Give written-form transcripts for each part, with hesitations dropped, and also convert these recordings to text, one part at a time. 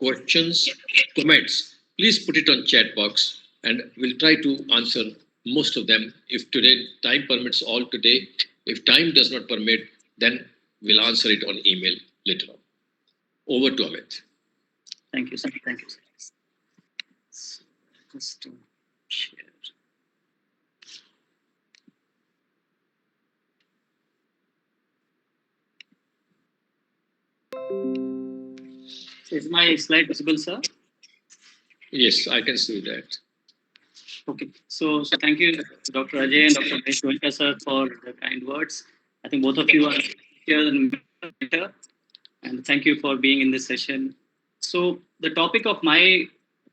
questions, comments, please put it on chat box and we'll try to answer most of them. If today time permits all today, if time does not permit, then we'll answer it on email later on. Over to Amit. Thank you, sir. Thank you, sir. Just to share. Is my slide visible, sir? Yes, I can see that. Okay. So thank you, Dr. Ajay and Dr. Mahesh sir, for the kind words. I think both of you are here and better. And thank you for being in this session. So the topic of my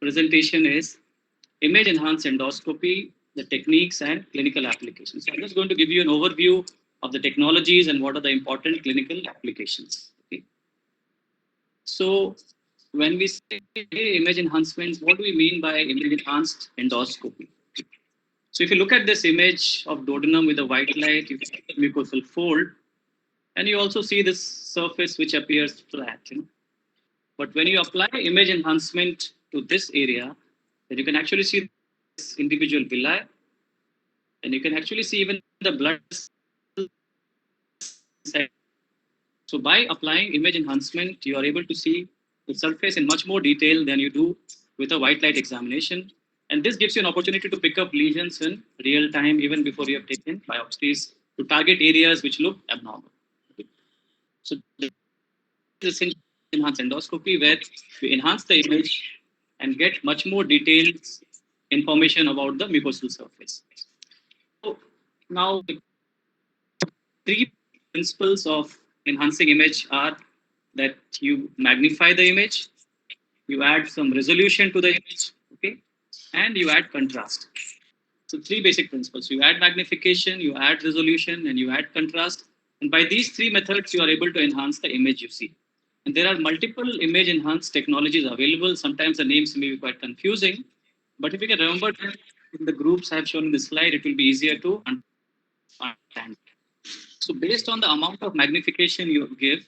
presentation is image enhanced endoscopy, the techniques and clinical applications. So I'm just going to give you an overview of the technologies and what are the important clinical applications. Okay. So when we say image enhancements, what do we mean by image enhanced endoscopy? So if you look at this image of duodenum with a white light, you see the mucosal fold, and you also see this surface which appears flat. But when you apply image enhancement to this area, then you can actually see this individual villi, and you can actually see even the blood. So by applying image enhancement, you are able to see the surface in much more detail than you do with a white light examination. And this gives you an opportunity to pick up lesions in real time, even before you have taken biopsies, to target areas which look abnormal. So this is enhanced endoscopy, where we enhance the image and get much more detailed information about the mucosal surface. So now, the three principles of enhancing image are that you magnify the image, you add some resolution to the image, okay, and you add contrast. So three basic principles: you add magnification, you add resolution, and you add contrast. And by these three methods, you are able to enhance the image you see. And there are multiple image enhanced technologies available. Sometimes the names may be quite confusing, but if you can remember in the groups I have shown in the slide, it will be easier to understand. So based on the amount of magnification you give,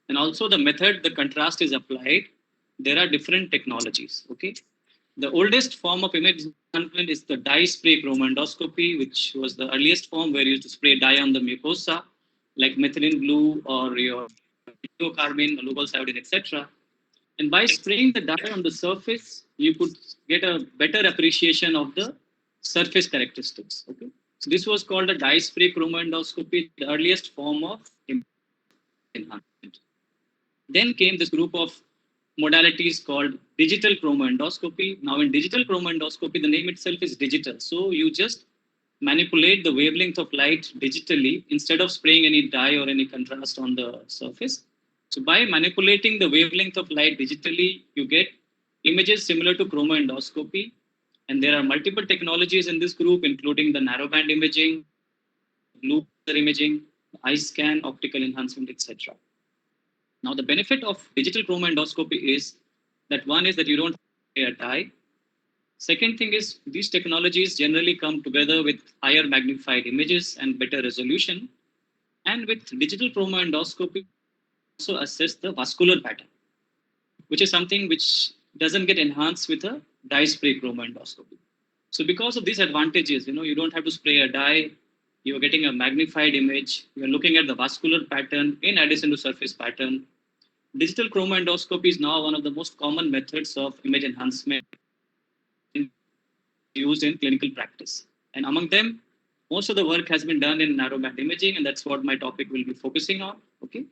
and also the method the contrast is applied, there are different technologies. Okay. The oldest form of image enhancement is the dye spray chromoendoscopy, which was the earliest form where you used to spray dye on the mucosa, like methylene blue or your carbon, leucocyodine, etc. And by spraying the dye on the surface, you could get a better appreciation of the surface characteristics. Okay. So this was called a dye spray chromoendoscopy, the earliest form of enhancement. Then came this group of modalities called digital chromoendoscopy. Now in digital chromoendoscopy, the name itself is digital. So you just manipulate the wavelength of light digitally instead of spraying any dye or any contrast on the surface. So by manipulating the wavelength of light digitally, you get images similar to chromoendoscopy. And there are multiple technologies in this group, including the narrowband imaging, blue laser imaging, eye scan, optical enhancement, etc. Now, the benefit of digital chromoendoscopy is that one is that you don't spray a dye. Second thing is these technologies generally come together with higher magnified images and better resolution. And with digital chromoendoscopy, also assess the vascular pattern, which is something which doesn't get enhanced with a dye spray chromoendoscopy. So because of these advantages, you don't have to spray a dye, you're getting a magnified image, you're looking at the vascular pattern in addition to surface pattern. Digital chromoendoscopy is now one of the most common methods of image enhancement used in clinical practice. And among them, most of the work has been done in narrowband imaging, and that's what my topic will be focusing on. Okay.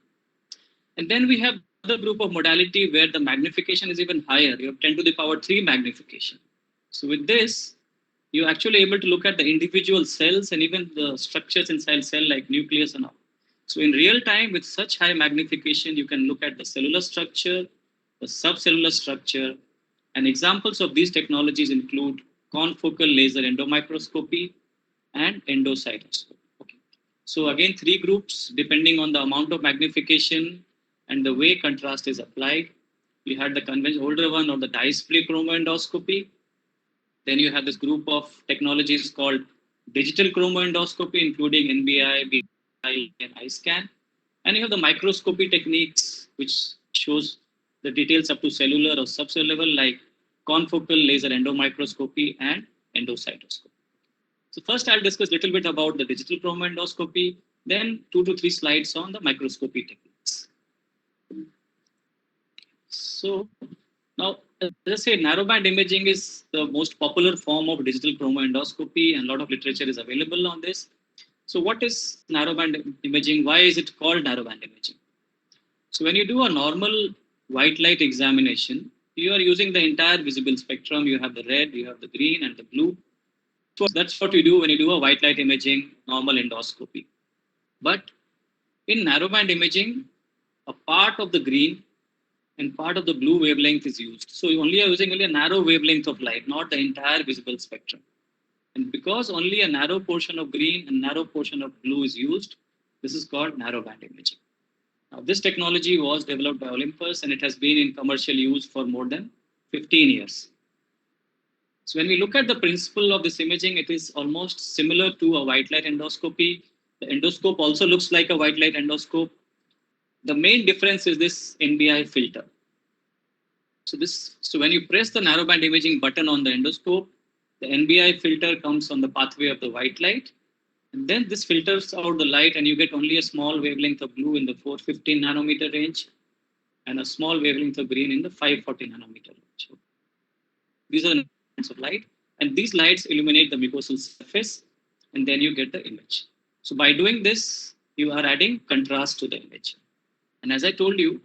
And then we have another group of modality where the magnification is even higher. You have 10 to the power 3 magnification. So with this, you're actually able to look at the individual cells and even the structures inside cell like nucleus and all. So in real time, with such high magnification, you can look at the cellular structure, the subcellular structure, and examples of these technologies include confocal laser endomicroscopy and endocytoscopy. Okay. So again, three groups depending on the amount of magnification and the way contrast is applied. You had the conventional older one or the dye spray chromoendoscopy. Then you have this group of technologies called digital chromoendoscopy, including NBI, BI, and eye scan. And you have the microscopy techniques, which shows the details up to cellular or subcellular level like confocal laser endomicroscopy and endocytoscopy. So first I'll discuss a little bit about the digital chromoendoscopy, then 2 to 3 slides on the microscopy techniques. So now, as I say, narrowband imaging is the most popular form of digital chromoendoscopy, and a lot of literature is available on this. So what is narrowband imaging? Why is it called narrowband imaging? So when you do a normal white light examination, you are using the entire visible spectrum. You have the red, you have the green, and the blue. So that's what you do when you do a white light imaging normal endoscopy. But in narrowband imaging, a part of the green and part of the blue wavelength is used. So you only are using only a narrow wavelength of light, not the entire visible spectrum. And because only a narrow portion of green and narrow portion of blue is used, this is called narrowband imaging. Now, this technology was developed by Olympus and it has been in commercial use for more than 15 years. So when we look at the principle of this imaging, it is almost similar to a white light endoscopy. The endoscope also looks like a white light endoscope. The main difference is this NBI filter. So when you press the narrowband imaging button on the endoscope, the NBI filter comes on the pathway of the white light. And then this filters out the light and you get only a small wavelength of blue in the 415 nanometer range and a small wavelength of green in the 540 nanometer range. These are the kinds of light. And these lights illuminate the mucosal surface and then you get the image. So by doing this, you are adding contrast to the image. And as I told you,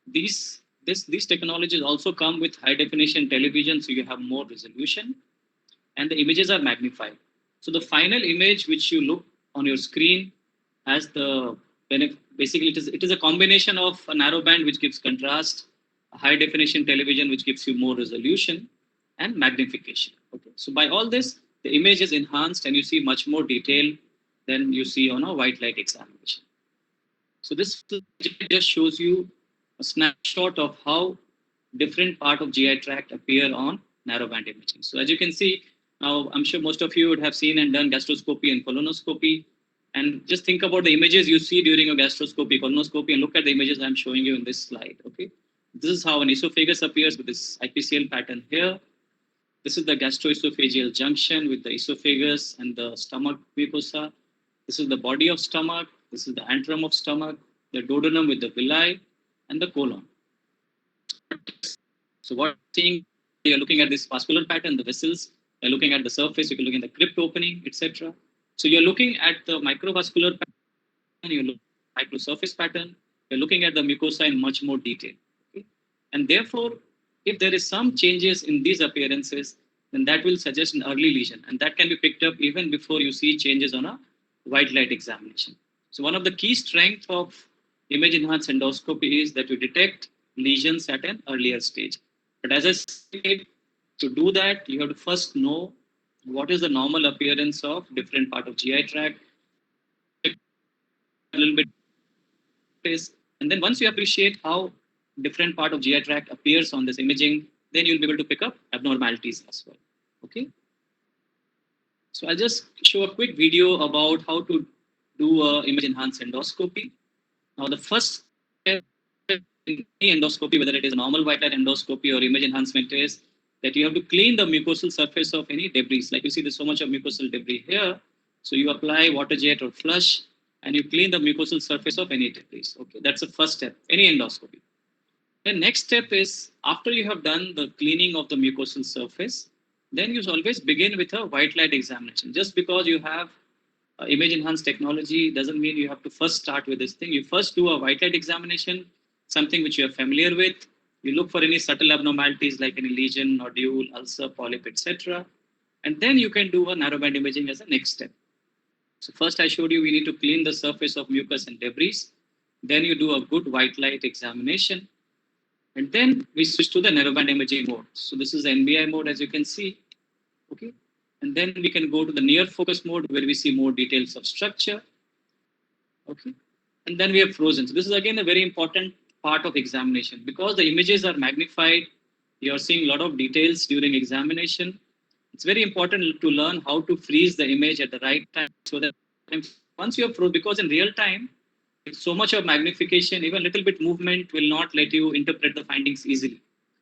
these technologies also come with high definition television, so you have more resolution and the images are magnified. So the final image which you look on your screen has the basically it is a combination of a narrow band which gives contrast, a high definition television which gives you more resolution and magnification. Okay. So by all this, the image is enhanced and you see much more detail than you see on a white light examination. So this just shows you a snapshot of how different part of GI tract appear on narrowband imaging. So as you can see, now I'm sure most of you would have seen and done gastroscopy and colonoscopy. And just think about the images you see during your gastroscopy, colonoscopy, and look at the images I'm showing you in this slide. Okay, this is how an esophagus appears with this IPCL pattern here. This is the gastroesophageal junction with the esophagus and the stomach mucosa. This is the body of stomach. This is the antrum of stomach, the duodenum with the villi, and the colon. So what you're seeing, you're looking at this vascular pattern, the vessels. You're looking at the surface. You're looking at the crypt opening, etc. So you're looking at the microvascular pattern. You're looking at the microsurface pattern. You're looking at the mucosa in much more detail. Okay? And therefore, if there is some changes in these appearances, then that will suggest an early lesion, and that can be picked up even before you see changes on a white light examination. So one of the key strengths of image enhanced endoscopy is that you detect lesions at an earlier stage. But as I said, to do that, you have to first know what is the normal appearance of different part of GI tract, a little bit, and then once you appreciate how different part of GI tract appears on this imaging, then you'll be able to pick up abnormalities as well. Okay. So I'll just show a quick video about how to do a image enhanced endoscopy. Now the first step in any endoscopy, whether it is a normal white light endoscopy or image enhancement, is that you have to clean the mucosal surface of any debris. Like you see, there's so much of mucosal debris here. So you apply water jet or flush and you clean the mucosal surface of any debris. Okay, that's the first step, any endoscopy. The next step is after you have done the cleaning of the mucosal surface, then you always begin with a white light examination. Just because you have image enhanced technology doesn't mean you have to first start with this thing. You first do a white light examination, something which you are familiar with. You look for any subtle abnormalities like any lesion, nodule, ulcer, polyp, etc. And then you can do a narrowband imaging as a next step. So first I showed you we need to clean the surface of mucus and debris. Then you do a good white light examination. And then we switch to the narrowband imaging mode. So this is the NBI mode, as you can see. Okay. And then we can go to the near focus mode where we see more details of structure. Okay. And then we have frozen. So this is again a very important part of examination because the images are magnified. You're seeing a lot of details during examination. It's very important to learn how to freeze the image at the right time so that once you have frozen, because in real time, With so much of magnification, even little bit movement will not let you interpret the findings easily.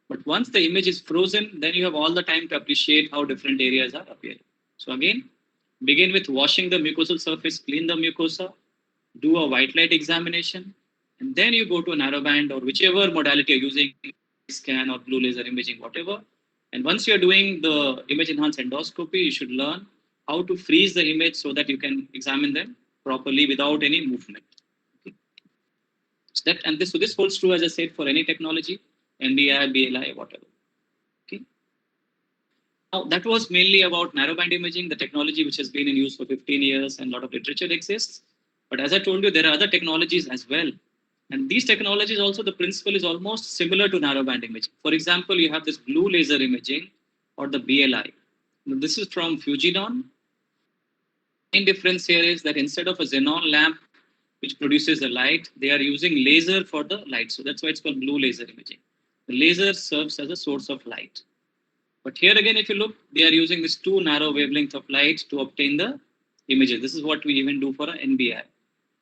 But once the image is frozen, then you have all the time to appreciate how different areas are appearing. So again, begin with washing the mucosal surface, clean the mucosa, do a white light examination, and then you go to a narrowband or whichever modality you're using, scan or blue laser imaging, whatever. And once you're doing the image enhanced endoscopy, you should learn how to freeze the image so that you can examine them properly without any movement. Okay. So this holds true, as I said, for any technology, NBI, BLI, whatever. Okay. Now, that was mainly about narrowband imaging, the technology which has been in use for 15 years and a lot of literature exists. But as I told you, there are other technologies as well. And these technologies also, the principle is almost similar to narrowband imaging. For example, you have this blue laser imaging or the BLI. Now, this is from Fujidon. The main difference here is that instead of a xenon lamp which produces a light, they are using laser for the light. So that's why it's called blue laser imaging. The laser serves as a source of light. But here again, if you look, they are using this too narrow wavelength of light to obtain the images. This is what we even do for an NBI.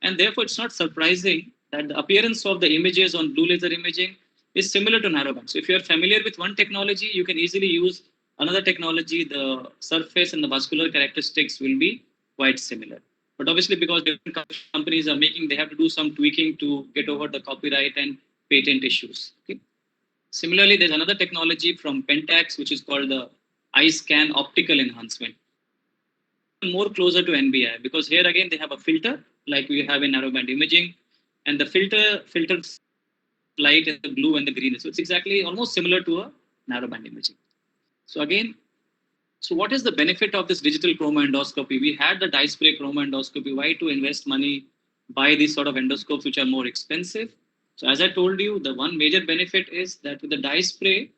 And therefore, it's not surprising that the appearance of the images on blue laser imaging is similar to narrowband. So if you're familiar with one technology, you can easily use another technology. The surface and the vascular characteristics will be quite similar. But obviously, because different companies are making, they have to do some tweaking to get over the copyright and patent issues. Okay? Similarly, there's another technology from Pentax, which is called the eye scan optical enhancement. More closer to NBI, because here again they have a filter like we have in narrowband imaging, and the filters light and the blue and the green. So it's exactly almost similar to a narrowband imaging. So again, so what is the benefit of this digital chromoendoscopy? We had the dye spray chromoendoscopy. Why to invest money, buy these sort of endoscopes which are more expensive? So as I told you, the one major benefit is that with the dye spray,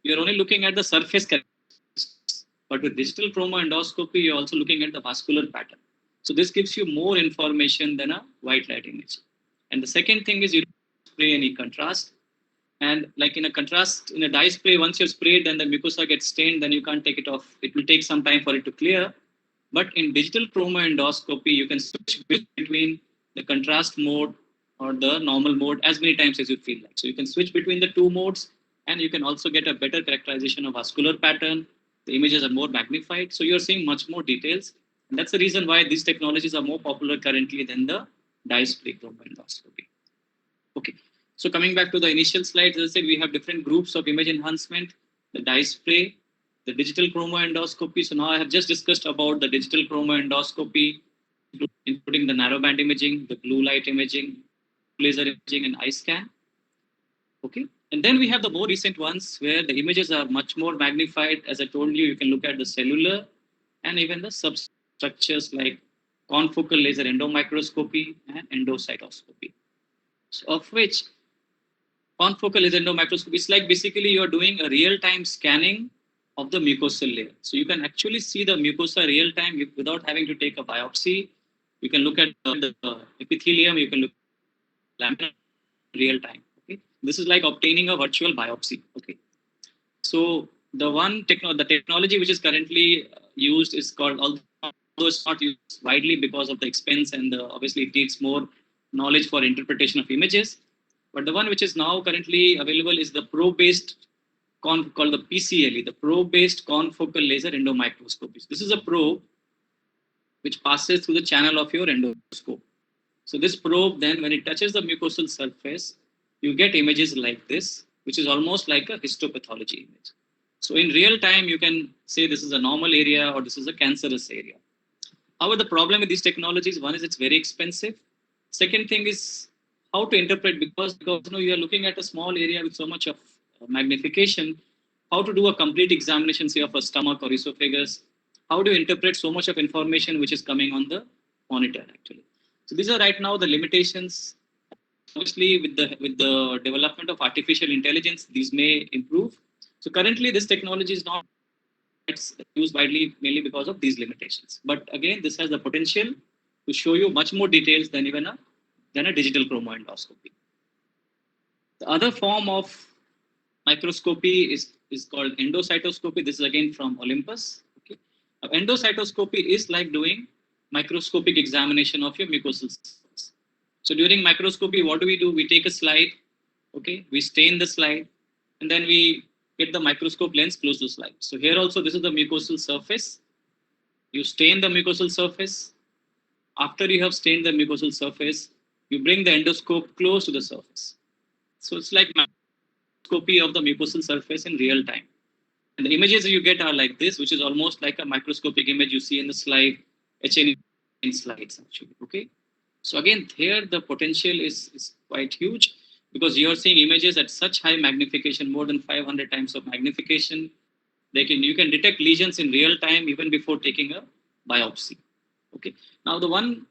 you're only looking at the surface characteristics. But with digital chromoendoscopy, you're also looking at the vascular pattern. So this gives you more information than a white light image. And the second thing is you don't spray any contrast. And like in a dye spray, once you're sprayed, then the mucosa gets stained, then you can't take it off. It will take some time for it to clear. But in digital chromoendoscopy, you can switch between the contrast mode or the normal mode as many times as you feel like. So you can switch between the two modes, and you can also get a better characterization of vascular pattern. The images are more magnified, so you're seeing much more details. And that's the reason why these technologies are more popular currently than the dye spray chromoendoscopy. Okay. So coming back to the initial slides, as I said, we have different groups of image enhancement, the dye spray, the digital chromoendoscopy. So now I have just discussed about the digital chromoendoscopy, including the narrowband imaging, the blue light imaging, laser imaging, and eye scan. Okay. And then we have the more recent ones where the images are much more magnified. As I told you, you can look at the cellular and even the substructures like confocal laser endomicroscopy and endocytoscopy. So of which confocal laser endomicroscopy is like basically you're doing a real-time scanning of the mucosal layer. So you can actually see the mucosa real-time without having to take a biopsy. You can look at the epithelium, you can look at real-time. Okay? This is like obtaining a virtual biopsy. Okay. So the technology which is currently used is called, although it's not used widely because of the expense and obviously it needs more knowledge for interpretation of images. But the one which is now currently available is the probe-based called the PCLE, the probe-based confocal laser endomicroscopy. This is a probe which passes through the channel of your endoscope. So this probe then, when it touches the mucosal surface, you get images like this, which is almost like a histopathology image. So in real time, you can say this is a normal area or this is a cancerous area. However, the problem with these technologies, one is it's very expensive. Second thing is how to interpret, because you are looking at a small area with so much of magnification. How to do a complete examination, say, of a stomach or esophagus? How do you interpret so much of information which is coming on the monitor actually? So these are right now the limitations. Obviously, with the development of artificial intelligence, these may improve. So currently, this technology is not used widely, mainly because of these limitations. But again, this has the potential to show you much more details than even a digital chromoendoscopy. The other form of microscopy is called endocytoscopy. This is again from Olympus. Okay. Now, endocytoscopy is like doing microscopic examination of your mucosal cells. So during microscopy, what do? We take a slide, okay, we stain the slide, and then we get the microscope lens close to the slide. So here also, this is the mucosal surface. You stain the mucosal surface. After you have stained the mucosal surface, you bring the endoscope close to the surface. So it's like microscopy of the mucosal surface in real time. And the images you get are like this, which is almost like a microscopic image you see in the slide, HN slides actually. Okay. So again, here the potential is quite huge because you are seeing images at such high magnification, more than 500 times of magnification. You can detect lesions in real time even before taking a biopsy. Okay. Now the one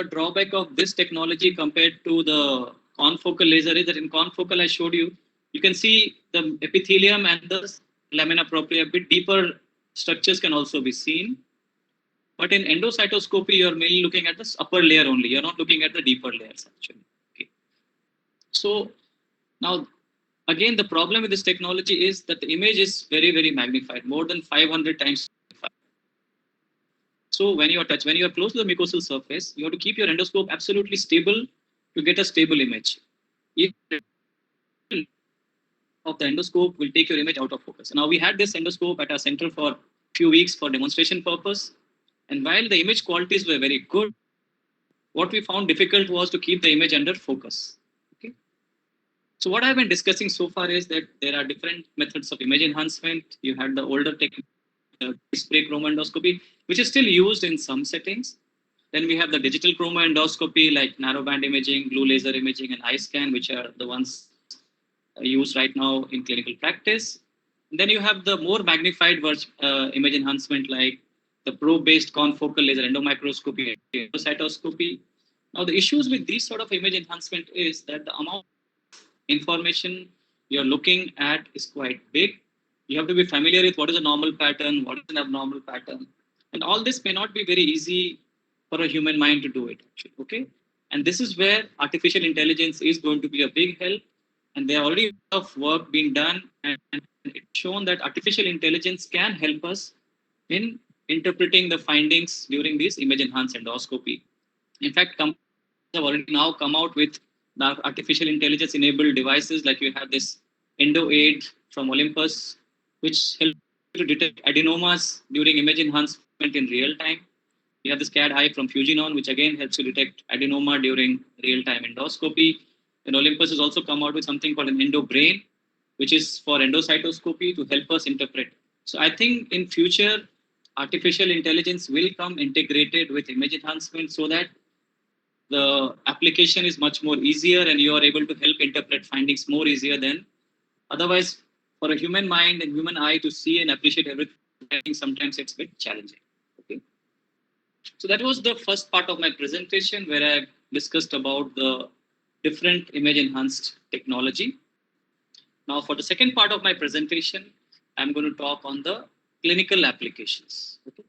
drawback of this technology compared to the confocal laser is that in confocal I showed you, you can see the epithelium and the lamina propria, a bit deeper structures can also be seen. But in endocytoscopy, you're mainly looking at this upper layer only. You're not looking at the deeper layers actually. Okay. So now, again, the problem with this technology is that the image is very, very magnified, more than 500 times. So when you are close to the mucosal surface, you have to keep your endoscope absolutely stable to get a stable image. If of the endoscope will take your image out of focus. Now we had this endoscope at our center for a few weeks for demonstration purpose. And while the image qualities were very good, what we found difficult was to keep the image under focus. Okay. So what I've been discussing so far is that there are different methods of image enhancement. You had the older technique, spray chromoendoscopy, which is still used in some settings. Then we have the digital chromoendoscopy like narrowband imaging, blue laser imaging, and eye scan, which are the ones used right now in clinical practice. And then you have the more magnified image enhancement like the probe-based confocal laser endomicroscopy, endocytoscopy. Now the issues with these sort of image enhancement is that the amount of information you're looking at is quite big. You have to be familiar with what is a normal pattern, what is an abnormal pattern. And all this may not be very easy for a human mind to do it, actually, okay? And this is where artificial intelligence is going to be a big help. And there are already a lot of work being done, and it's shown that artificial intelligence can help us in interpreting the findings during this image enhanced endoscopy. In fact, companies have already now come out with the artificial intelligence enabled devices, like you have this EndoAid from Olympus, which helps to detect adenomas during image enhancement in real time. We have this CAD eye from Fujinon, which again helps to detect adenoma during real time endoscopy. And Olympus has also come out with something called an EndoBrain, which is for endocytoscopy to help us interpret. So I think in future, artificial intelligence will come integrated with image enhancement so that the application is much more easier and you are able to help interpret findings more easier than otherwise for a human mind and human eye to see and appreciate everything. I think sometimes it's a bit challenging. Okay. So that was the first part of my presentation where I discussed about the different image enhanced technology. Now for the second part of my presentation, I'm going to talk on the clinical applications. Okay.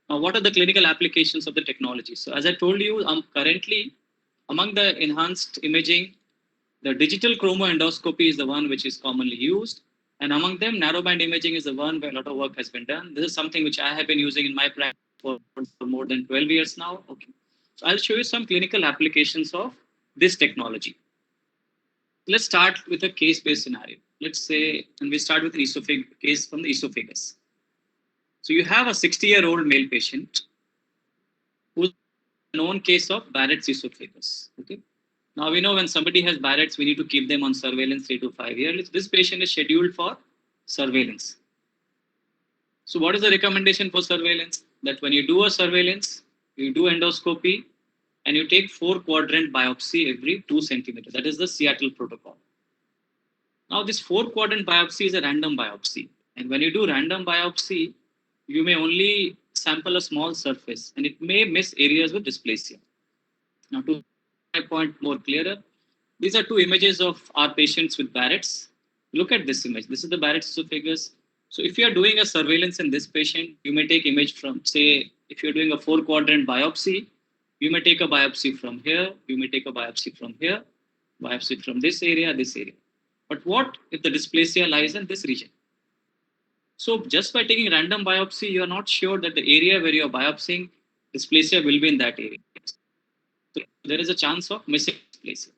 Now what are the clinical applications of the technology? So as I told you, currently among the enhanced imaging, the digital chromoendoscopy is the one which is commonly used. And among them, narrowband imaging is the one where a lot of work has been done. This is something which I have been using in my practice for more than 12 years now. Okay. So I'll show you some clinical applications of this technology. Let's start with a case-based scenario. Let's say, and we start with an case from the esophagus. So you have a 60-year-old male patient who's a known case of Barrett's esophagus. Okay. Now we know when somebody has Barrett's, we need to keep them on surveillance 3 to 5 years. This patient is scheduled for surveillance. So what is the recommendation for surveillance? That when you do a surveillance, you do endoscopy, and you take 4-quadrant biopsy every 2 centimeters. That is the Seattle protocol. Now this 4-quadrant biopsy is a random biopsy. And when you do random biopsy, you may only sample a small surface and it may miss areas with dysplasia. Now to my point more clearer, these are 2 images of our patients with Barrett's. Look at this image. This is the Barrett's esophagus. So if you are doing a surveillance in this patient, you may take image from, say, if you're doing a 4-quadrant biopsy, you may take a biopsy from here, you may take a biopsy from here, biopsy from this area, this area. But what if the dysplasia lies in this region? So just by taking random biopsy, you are not sure that the area where you are biopsying, dysplasia will be in that area. So there is a chance of missing dysplasia.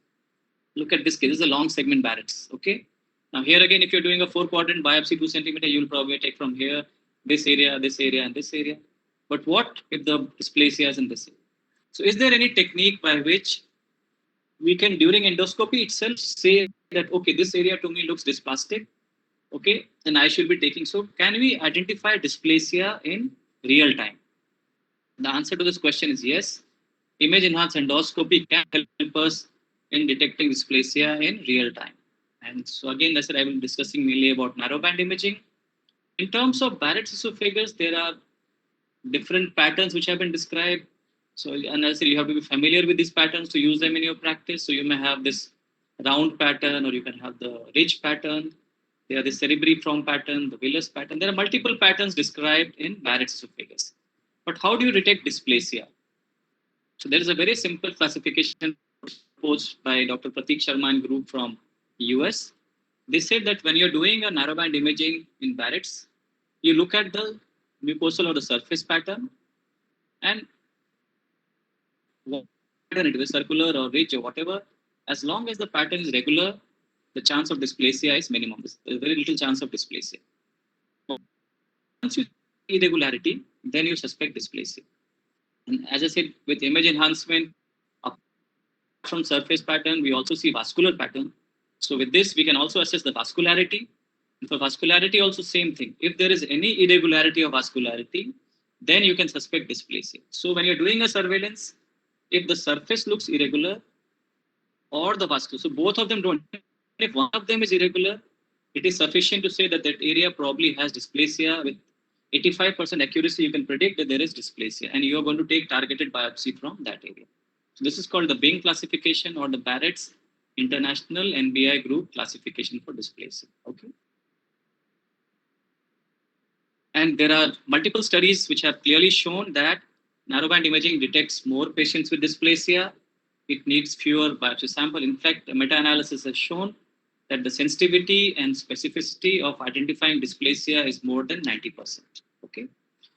Look at this case. This is a long segment Barrett's. Okay. Now here again, if you're doing a 4-quadrant biopsy 2 centimeter, you'll probably take from here, this area, and this area. But what if the dysplasia is in this area? So is there any technique by which we can, during endoscopy itself, say that, okay, this area to me looks dysplastic, okay, and I should be taking. So can we identify dysplasia in real time? The answer to this question is yes. Image enhanced endoscopy can help us in detecting dysplasia in real time. And so again, that's what I will be discussing mainly about narrowband imaging. In terms of Barrett's esophagus, there are different patterns which have been described. So, and as I said, you have to be familiar with these patterns to use them in your practice. So you may have this round pattern, or you can have the ridge pattern. There are the cerebriform pattern, the Villous pattern. There are multiple patterns described in Barrett's esophagus. But how do you detect dysplasia? So there is a very simple classification proposed by Dr. Pratik Sharma and group from US. They said that when you're doing a narrowband imaging in Barrett's, you look at the mucosal or the surface pattern, and what pattern it is, circular or ridge or whatever, as long as the pattern is regular, the chance of dysplasia is minimum. There's very little chance of dysplasia. Once you see irregularity, then you suspect dysplasia. And as I said, with image enhancement, from surface pattern, we also see vascular pattern. So with this, we can also assess the vascularity. And for vascularity, also same thing. If there is any irregularity of vascularity, then you can suspect dysplasia. So when you're doing a surveillance, if the surface looks irregular or the vascular, so both of them don't. If one of them is irregular, it is sufficient to say that that area probably has dysplasia. With 85% accuracy, you can predict that there is dysplasia, and you are going to take targeted biopsy from that area. So this is called the Bing classification, or the Barrett's International NBI Group classification for dysplasia. Okay. And there are multiple studies which have clearly shown that narrowband imaging detects more patients with dysplasia. It needs fewer biopsy samples. In fact, a meta-analysis has shown that the sensitivity and specificity of identifying dysplasia is more than 90%. Okay.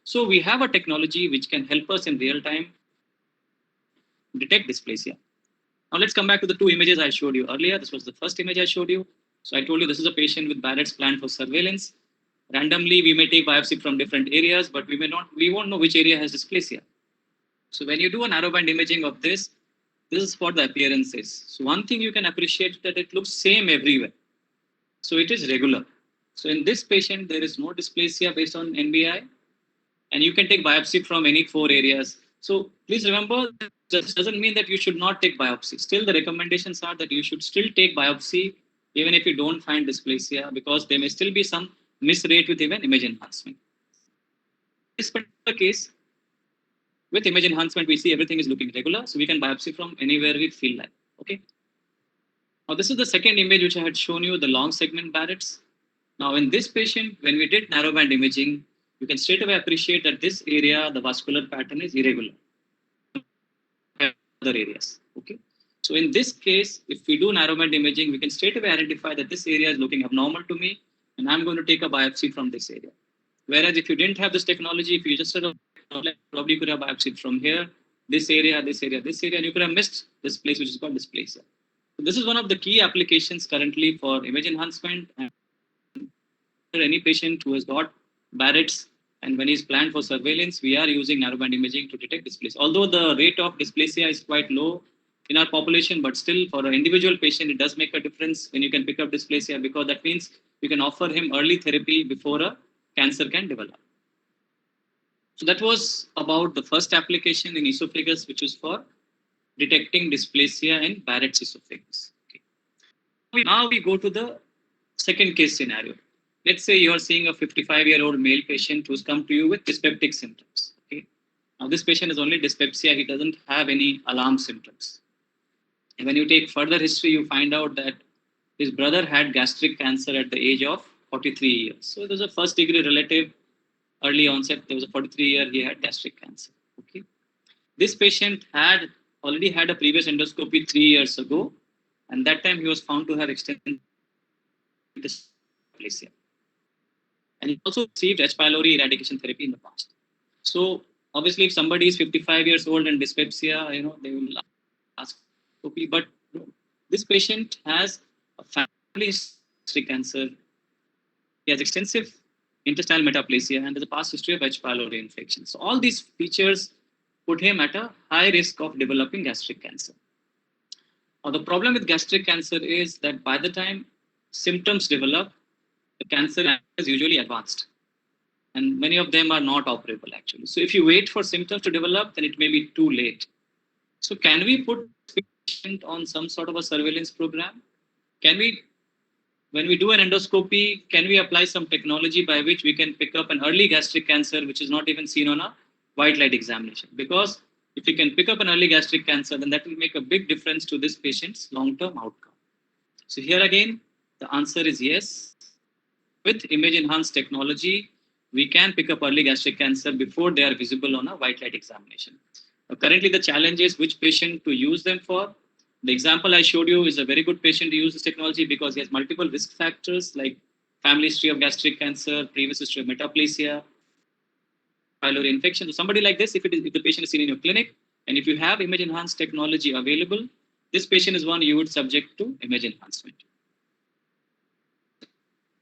So we have a technology which can help us in real time detect dysplasia. Now let's come back to the two images I showed you earlier. This was the first image I showed you. So I told you this is a patient with Barrett's planned for surveillance. Randomly, we may take biopsy from different areas, but we won't know which area has dysplasia. So when you do a narrowband imaging of this is for the appearances. So one thing you can appreciate that it looks same everywhere. So it is regular. So in this patient, there is no dysplasia based on NBI, and you can take biopsy from any 4 areas. So please remember, this doesn't mean that you should not take biopsy. Still, the recommendations are that you should still take biopsy even if you don't find dysplasia, because there may still be some miss rate with even image enhancement. In this particular case, with image enhancement, we see everything is looking regular, so we can biopsy from anywhere we feel like. Okay. Now, this is the second image which I had shown you, the long segment Barrett's. Now, in this patient, when we did narrowband imaging, you can straight away appreciate that this area, the vascular pattern is irregular. Other areas. Okay. So in this case, if we do narrowband imaging, we can straight away identify that this area is looking abnormal to me, and I'm going to take a biopsy from this area. Whereas if you didn't have this technology, if you just sort of probably could have biopsied from here, this area, and you could have missed this place, which is called dysplasia. So this is one of the key applications currently for image enhancement. And for any patient who has got Barrett's, and when he's planned for surveillance, we are using narrowband imaging to detect dysplasia. Although the rate of dysplasia is quite low in our population, but still for an individual patient, it does make a difference when you can pick up dysplasia, because that means you can offer him early therapy before a cancer can develop. So that was about the first application in esophagus, which is for detecting dysplasia in Barrett's esophagus. Okay. Now we go to the second case scenario. Let's say you are seeing a 55-year-old male patient who's come to you with dyspeptic symptoms. Okay. Now this patient is only dyspepsia. He doesn't have any alarm symptoms. And when you take further history, you find out that his brother had gastric cancer at the age of 43 years. So there's a first degree relative, early onset. There was a 43-year, he had gastric cancer. Okay. This patient had already had a previous endoscopy 3 years ago, and that time he was found to have extensive dysplasia. And he also received H. pylori eradication therapy in the past. So obviously, if somebody is 55 years old and dyspepsia, they will endoscopy, but this patient has a family history cancer. He has extensive intestinal metaplasia and there's a past history of H. pylori infection. So all these features put him at a high risk of developing gastric cancer. Now, the problem with gastric cancer is that by the time symptoms develop, the cancer is usually advanced. And many of them are not operable actually. So if you wait for symptoms to develop, then it may be too late. So can we put patient on some sort of a surveillance program? Can we, when we do an endoscopy, can we apply some technology by which we can pick up an early gastric cancer, which is not even seen on a white light examination? Because if we can pick up an early gastric cancer, then that will make a big difference to this patient's long-term outcome. So here again, the answer is yes. With image-enhanced technology, we can pick up early gastric cancer before they are visible on a white light examination. Currently, the challenge is which patient to use them for. The example I showed you is a very good patient to use this technology because he has multiple risk factors like family history of gastric cancer, previous history of metaplasia, pylori infection. So somebody like this, if the patient is seen in your clinic, and if you have image-enhanced technology available, this patient is one you would subject to image enhancement.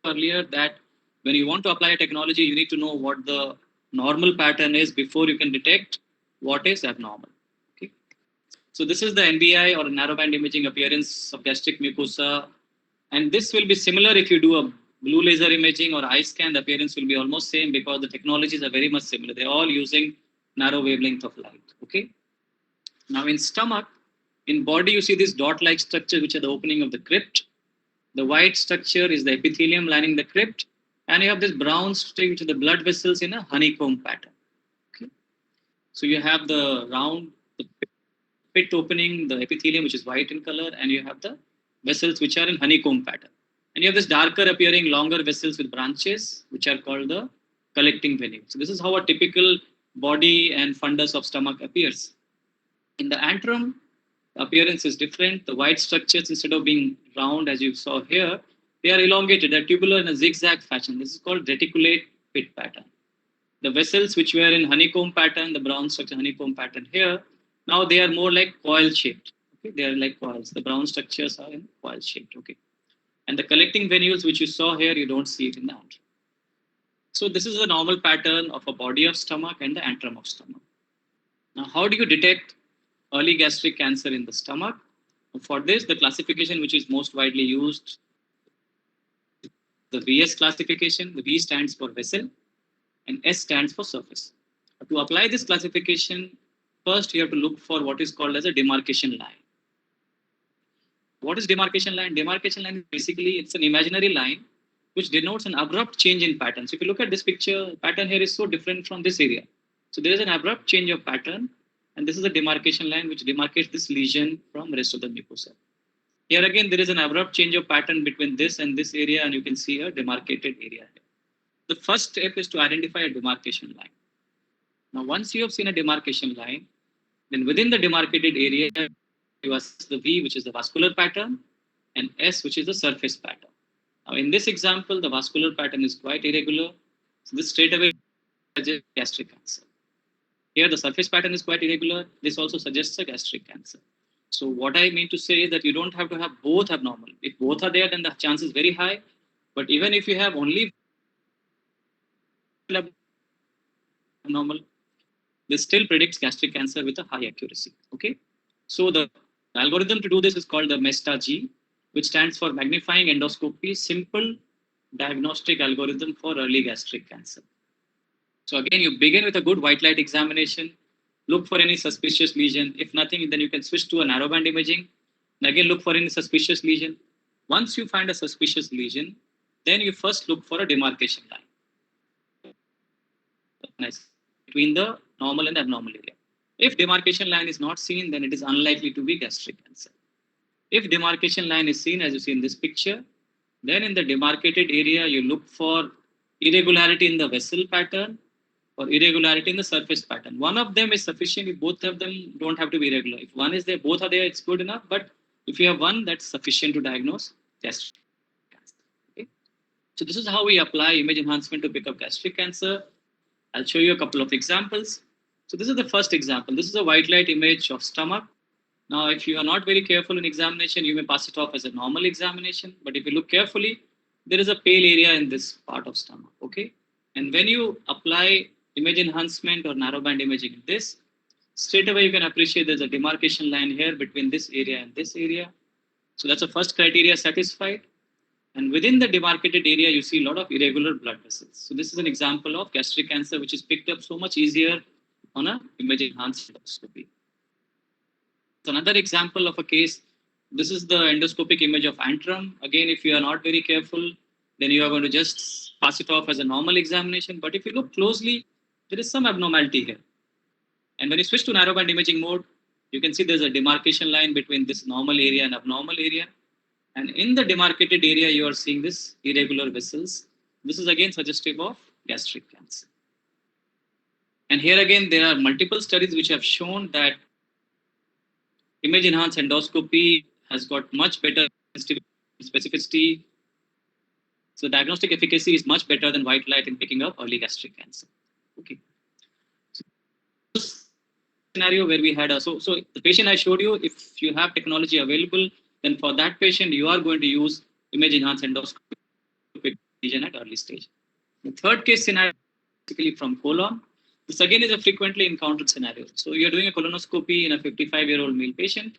Earlier that when you want to apply a technology, you need to know what the normal pattern is before you can detect what is abnormal. Okay. So this is the NBI or narrowband imaging appearance of gastric mucosa. And this will be similar if you do a blue laser imaging or eye scan, the appearance will be almost same because the technologies are very much similar. They're all using narrow wavelength of light. Okay. Now in stomach, in body, you see this dot-like structure, which are the opening of the crypt. The white structure is the epithelium lining the crypt. And you have this brown string, which are the blood vessels in a honeycomb pattern. Okay. So you have the round, the pit opening, the epithelium, which is white in color, and you have the vessels, which are in honeycomb pattern. And you have this darker appearing longer vessels with branches, which are called the collecting venule. So this is how a typical body and fundus of stomach appears. In the antrum, the appearance is different. The white structures, instead of being round, as you saw here, they are elongated. They're tubular in a zigzag fashion. This is called reticulate pit pattern. The vessels, which were in honeycomb pattern, the brown structure honeycomb pattern here, now they are more like coil shaped. Okay, they are like coils. The brown structures are in coil shaped. Okay, and the collecting venules, which you saw here, you don't see it in the antrum. So this is the normal pattern of a body of stomach and the antrum of stomach. Now, how do you detect early gastric cancer in the stomach? For this, the classification which is most widely used, the VS classification. The V stands for vessel and S stands for surface. To apply this classification, first you have to look for what is called as a demarcation line. What is demarcation line? Demarcation line, basically, it's an imaginary line which denotes an abrupt change in pattern. So if you look at this picture, pattern here is so different from this area. So there is an abrupt change of pattern, and this is a demarcation line which demarcates this lesion from rest of the mucosa. Here again, there is an abrupt change of pattern between this and this area, and you can see a demarcated area here. The first step is to identify a demarcation line. Now, once you have seen a demarcation line, then within the demarcated area, you assess the V, which is the vascular pattern, and S, which is the surface pattern. Now, in this example, the vascular pattern is quite irregular. So this straight away suggests gastric cancer. Here, the surface pattern is quite irregular. This also suggests a gastric cancer. So what I mean to say is that you don't have to have both abnormal. If both are there, then the chance is very high. But even if you have only abnormal, this still predicts gastric cancer with a high accuracy. Okay. So the algorithm to do this is called the MESTA-G, which stands for Magnifying Endoscopy Simple Diagnostic Algorithm for Early Gastric Cancer. So again, you begin with a good white light examination. Look for any suspicious lesion. If nothing, then you can switch to a narrowband imaging. And again, look for any suspicious lesion. Once you find a suspicious lesion, then you first look for a demarcation line between the normal and abnormal area. If demarcation line is not seen, then it is unlikely to be gastric cancer. If demarcation line is seen, as you see in this picture, then in the demarcated area, you look for irregularity in the vessel pattern or irregularity in the surface pattern. One of them is sufficient. If both of them don't have to be irregular. If one is there, both are there, it's good enough. But if you have one, that's sufficient to diagnose gastric cancer. Okay? So this is how we apply image enhancement to pick up gastric cancer. I'll show you a couple of examples. So this is the first example. This is a white light image of stomach. Now, if you are not very careful in examination, you may pass it off as a normal examination. But if you look carefully, there is a pale area in this part of stomach. Okay. And when you apply image enhancement or narrowband imaging in this, straight away you can appreciate there's a demarcation line here between this area and this area. So that's the first criteria satisfied. And within the demarcated area, you see a lot of irregular blood vessels. So this is an example of gastric cancer, which is picked up so much easier on a image enhanced endoscopy. So another example of a case, this is the endoscopic image of antrum. Again, if you are not very careful, then you are going to just pass it off as a normal examination. But if you look closely, there is some abnormality here. And when you switch to narrowband imaging mode, you can see there's a demarcation line between this normal area and abnormal area. And in the demarcated area, you are seeing this irregular vessels. This is again suggestive of gastric cancer. And here again, there are multiple studies which have shown that image enhanced endoscopy has got much better specificity. So diagnostic efficacy is much better than white light in picking up early gastric cancer. Okay. So scenario where we had so the patient I showed you, if you have technology available, then for that patient, you are going to use image enhanced endoscopy to pick lesion at early stage. The third case scenario, basically from colon. This again is a frequently encountered scenario. So you're doing a colonoscopy in a 55-year-old male patient,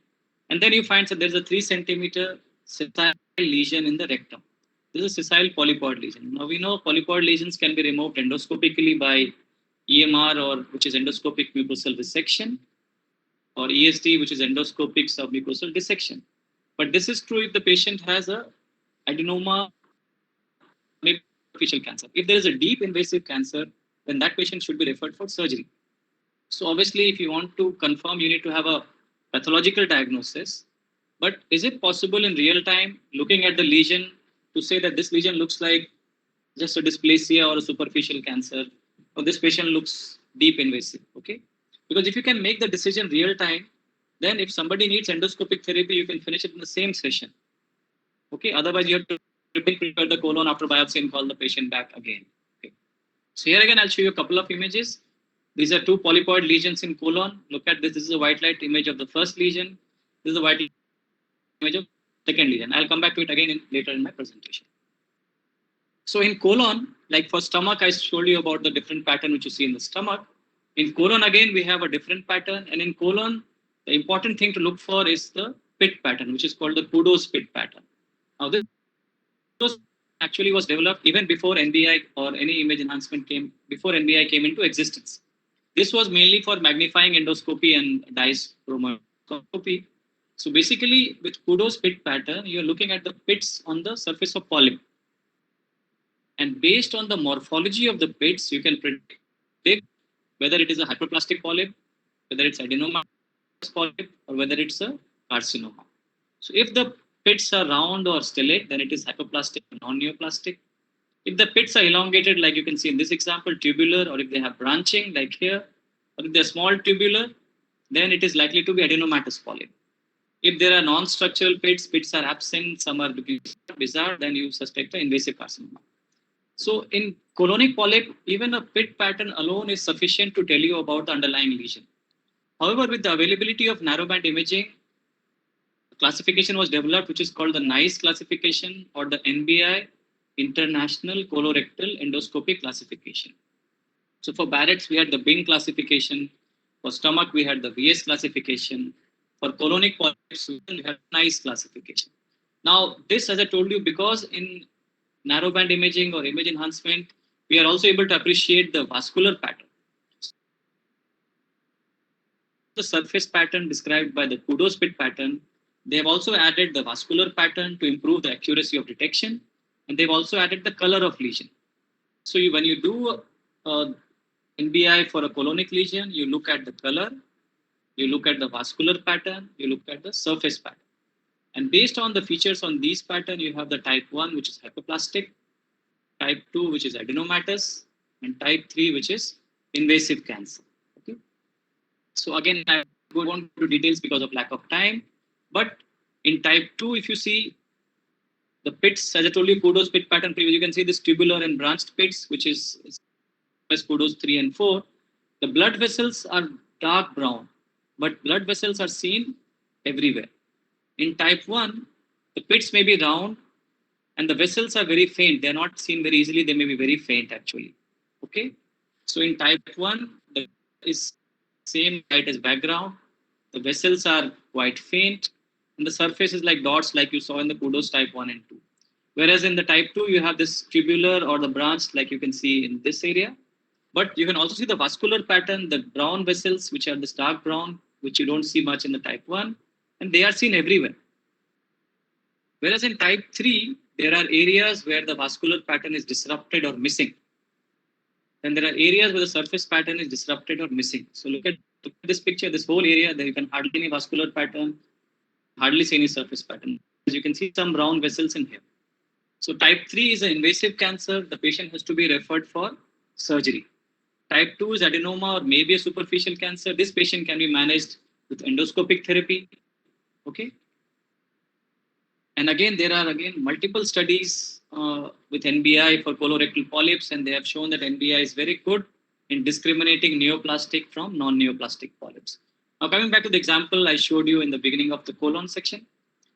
and then you find that there's a 3 centimeter sessile lesion in the rectum. This is a sessile polypoid lesion. Now we know polypoid lesions can be removed endoscopically by EMR, or which is endoscopic mucosal resection, or ESD, which is endoscopic submucosal dissection. But this is true if the patient has a adenoma, maybe superficial cancer. If there is a deep invasive cancer, then that patient should be referred for surgery. So obviously, if you want to confirm, you need to have a pathological diagnosis. But is it possible in real time, looking at the lesion, to say that this lesion looks like just a dysplasia or a superficial cancer, or this patient looks deep invasive? Okay, because if you can make the decision real time, then if somebody needs endoscopic therapy, you can finish it in the same session. Okay, otherwise you have to prepare the colon after biopsy and call the patient back again. Okay. So here again, I'll show you a couple of images. These are 2 polypoid lesions in colon. Look at this. This is a white light image of the first lesion. This is a white light image of second lesion. I'll come back to it again later in my presentation. So in colon, like for stomach, I showed you about the different pattern which you see in the stomach. In colon, again, we have a different pattern. And in colon, the important thing to look for is the pit pattern, which is called the kudos pit pattern. Now, this actually was developed even before NBI or any image enhancement came, before NBI came into existence. This was mainly for magnifying endoscopy and DICE chromoendoscopy. So basically, with kudos pit pattern, you're looking at the pits on the surface of polyp. And based on the morphology of the pits, you can predict whether it is a hyperplastic polyp, whether it's adenoma polyp, or whether it's a carcinoma. So if the pits are round or stellate, then it is hyperplastic or non-neoplastic. If the pits are elongated, like you can see in this example, tubular, or if they have branching, like here, or if they're small tubular, then it is likely to be adenomatous polyp. If there are non-structural pits are absent, some are looking bizarre, then you suspect an invasive carcinoma. So in colonic polyp, even a pit pattern alone is sufficient to tell you about the underlying lesion. However, with the availability of narrowband imaging, classification was developed, which is called the NICE classification, or the NBI, International Colorectal Endoscopy Classification. So for Barrett's, we had the Bing classification. For stomach, we had the VS classification. For colonic polyps, we had NICE classification. Now, this, as I told you, because in narrowband imaging or image enhancement, we are also able to appreciate the vascular pattern. The surface pattern described by the kudos pit pattern, they have also added the vascular pattern to improve the accuracy of detection, and they've also added the color of lesion. So when you do NBI for a colonic lesion, you look at the color, you look at the vascular pattern, you look at the surface pattern. And based on the features on these pattern, you have the type 1, which is hyperplastic, type 2, which is adenomatous, and type 3, which is invasive cancer. Okay. So again, I won't go into details because of lack of time. But in type 2, if you see the pits, as I told you, kudos pit pattern, you can see this tubular and branched pits, which is kudos 3 and 4. The blood vessels are dark brown, but blood vessels are seen everywhere. In type 1, the pits may be round and the vessels are very faint. They are not seen very easily. They may be very faint actually. Okay. So in type 1, the is same height as background. The vessels are quite faint and the surface is like dots like you saw in the kudos type 1 and 2. Whereas in the type 2, you have this tubular or the branch like you can see in this area. But you can also see the vascular pattern, the brown vessels, which are this dark brown, which you don't see much in the type 1, and they are seen everywhere. Whereas in type 3, there are areas where the vascular pattern is disrupted or missing. And there are areas where the surface pattern is disrupted or missing. So look at this picture, this whole area, there you can hardly see any vascular pattern, hardly see any surface pattern. As you can see some brown vessels in here. So type 3 is an invasive cancer. The patient has to be referred for surgery. Type 2 is adenoma or maybe a superficial cancer. This patient can be managed with endoscopic therapy. Okay. And again, there are multiple studies with NBI for colorectal polyps, and they have shown that NBI is very good in discriminating neoplastic from non-neoplastic polyps. Now, coming back to the example I showed you in the beginning of the colon section,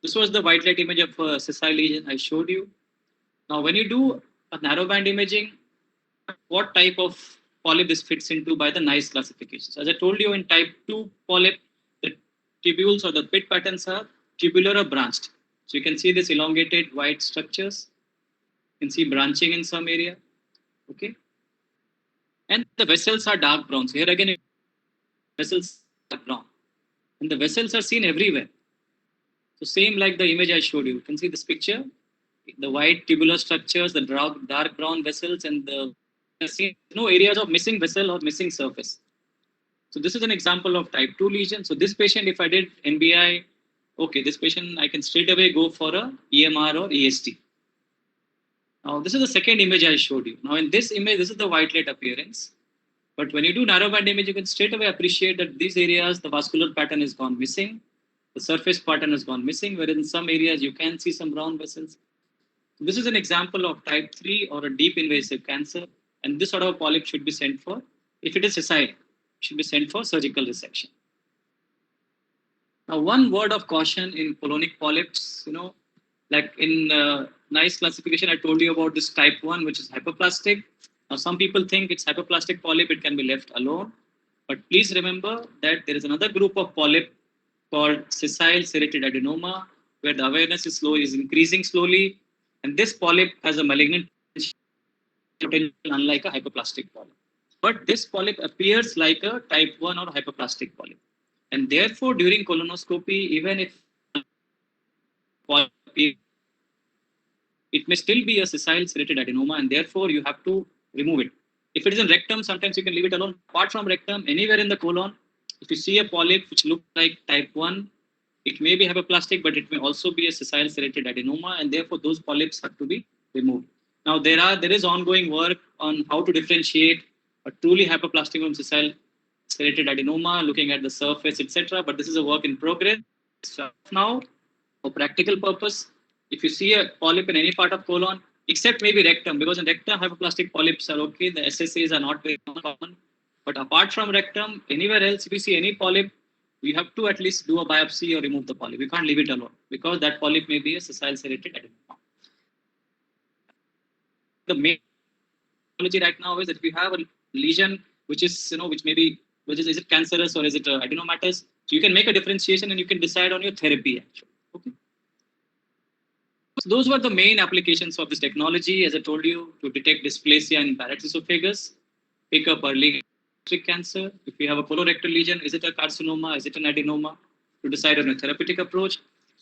this was the white light image of a sessile lesion I showed you. Now, when you do a narrowband imaging, what type of polyp this fits into by the NICE classifications? As I told you, in type 2 polyp, the tubules or the pit patterns are tubular or branched. So you can see this elongated white structures. You can see branching in some area. Okay. And the vessels are dark brown. So here again, vessels are dark brown. And the vessels are seen everywhere. So same like the image I showed you. You can see this picture. The white tubular structures, the dark brown vessels, and the no areas of missing vessel or missing surface. So this is an example of type 2 lesion. So this patient, if I did NBI, okay, this patient, I can straight away go for a EMR or EST. Now, this is the second image I showed you. Now, in this image, this is the white light appearance. But when you do narrowband image, you can straight away appreciate that these areas, the vascular pattern has gone missing. The surface pattern has gone missing, whereas in some areas, you can see some brown vessels. This is an example of type 3 or a deep invasive cancer. And this sort of polyp should be sent for, if it is sessile, should be sent for surgical resection. Now, one word of caution in colonic polyps, like in NICE classification, I told you about this type 1, which is hyperplastic. Now, some people think it's hyperplastic polyp, it can be left alone. But please remember that there is another group of polyp called sessile serrated adenoma, where the awareness is increasing slowly. And this polyp has a malignant potential, unlike a hyperplastic polyp. But this polyp appears like a type 1 or hyperplastic polyp. And therefore, during colonoscopy, even if polyp, it may still be a sessile serrated adenoma, and therefore you have to remove it. If it is in rectum, sometimes you can leave it alone. Apart from rectum, anywhere in the colon, if you see a polyp which looks like type 1, it may be hyperplastic, but it may also be a sessile serrated adenoma, and therefore those polyps have to be removed. Now, there is ongoing work on how to differentiate a truly hyperplastic from sessile serrated adenoma, looking at the surface, etc. But this is a work in progress. So now, for practical purpose, if you see a polyp in any part of colon, except maybe rectum, because in rectum, hyperplastic polyps are okay. The SSAs are not very common. But apart from rectum, anywhere else, if you see any polyp, you have to at least do a biopsy or remove the polyp. You can't leave it alone because that polyp may be a sessile serrated adenoma. The main technology right now is that if you have a lesion which is, is it cancerous or is it adenomatous? So you can make a differentiation and you can decide on your therapy actually. Okay. So those were the main applications of this technology, as I told you, to detect dysplasia in Barrett's esophagus, pick up early gastric cancer. If you have a colorectal lesion, is it a carcinoma? Is it an adenoma? To decide on a therapeutic approach.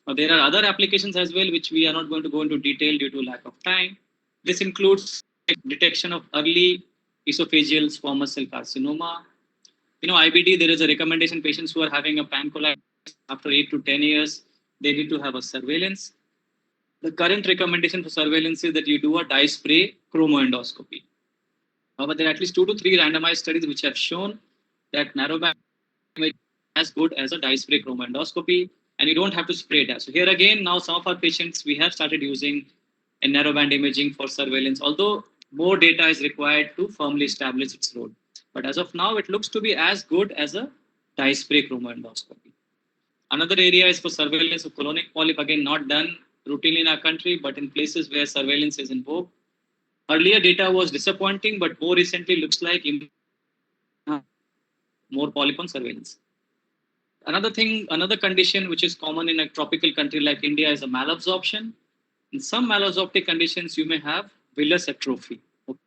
Now, there are other applications as well, which we are not going to go into detail due to lack of time. This includes detection of early esophageal squamous cell carcinoma. IBD, there is a recommendation patients who are having a pancolitis after 8 to 10 years, they need to have a surveillance. The current recommendation for surveillance is that you do a dye spray chromoendoscopy. However, there are at least 2 to 3 randomized studies which have shown that narrowband is as good as a dye spray chromoendoscopy, and you don't have to spray it. So here again, now some of our patients, we have started using a narrowband imaging for surveillance, although more data is required to firmly establish its role. But as of now, it looks to be as good as a dye spray chromoendoscopy. Another area is for surveillance of colonic polyp, again not done routinely in our country, but in places where surveillance is in vogue. Earlier data was disappointing, but more recently looks like more polyp on surveillance. Another condition which is common in a tropical country like India is a malabsorption. In some malabsorptive conditions, you may have villous atrophy. Okay.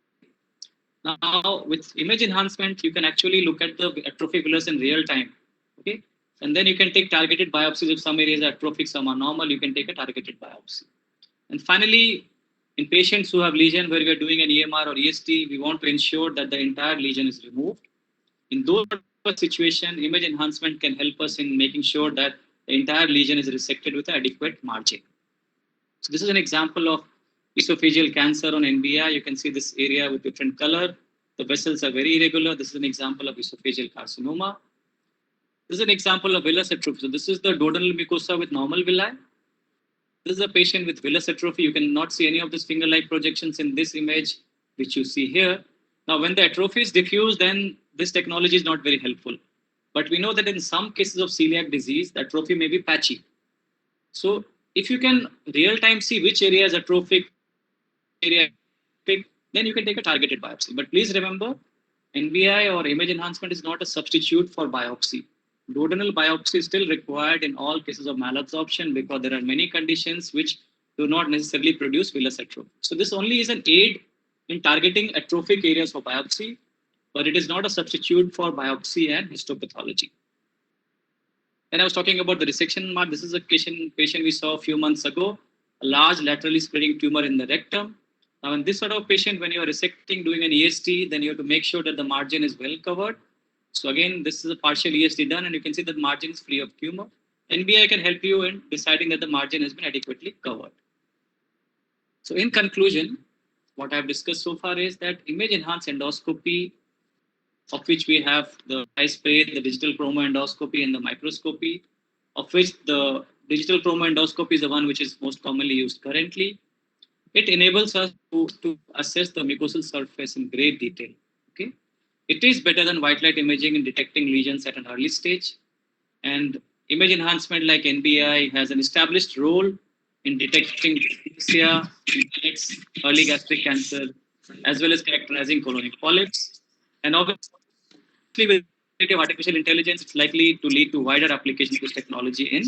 Now, with image enhancement, you can actually look at the atrophy villus in real time. Okay, and then you can take targeted biopsies. If some areas are atrophic, some are normal, you can take a targeted biopsy. And finally, in patients who have lesion where we are doing an EMR or EST, we want to ensure that the entire lesion is removed. In those situations, image enhancement can help us in making sure that the entire lesion is resected with adequate margin. So this is an example of esophageal cancer on NBI. You can see this area with different color. The vessels are very irregular. This is an example of esophageal carcinoma. This is an example of villous atrophy. So this is the duodenal mucosa with normal villi. This is a patient with villous atrophy. You cannot see any of these finger-like projections in this image, which you see here. Now, when the atrophy is diffuse, then this technology is not very helpful. But we know that in some cases of celiac disease, the atrophy may be patchy. So if you can real-time see which area is atrophic, then you can take a targeted biopsy. But please remember, NBI or image enhancement is not a substitute for biopsy. Duodenal biopsy is still required in all cases of malabsorption because there are many conditions which do not necessarily produce villous atrophy. So this only is an aid in targeting atrophic areas for biopsy, but it is not a substitute for biopsy and histopathology. And I was talking about the resection mark. This is a patient we saw a few months ago, a large laterally spreading tumor in the rectum. Now, in this sort of patient, when you are resecting, doing an EST, then you have to make sure that the margin is well covered. So again, this is a partial EST done, and you can see that margin is free of tumor. NBI can help you in deciding that the margin has been adequately covered. So in conclusion, what I've discussed so far is that image-enhanced endoscopy, of which we have the eye spray, the digital chromoendoscopy, and the microscopy, of which the digital chromoendoscopy is the one which is most commonly used currently. It enables us to assess the mucosal surface in great detail. Okay, it is better than white light imaging in detecting lesions at an early stage. And image enhancement like NBI has an established role in detecting dysplasia, early gastric cancer, as well as characterizing colonic polyps. And obviously, with artificial intelligence, it's likely to lead to wider application of this technology in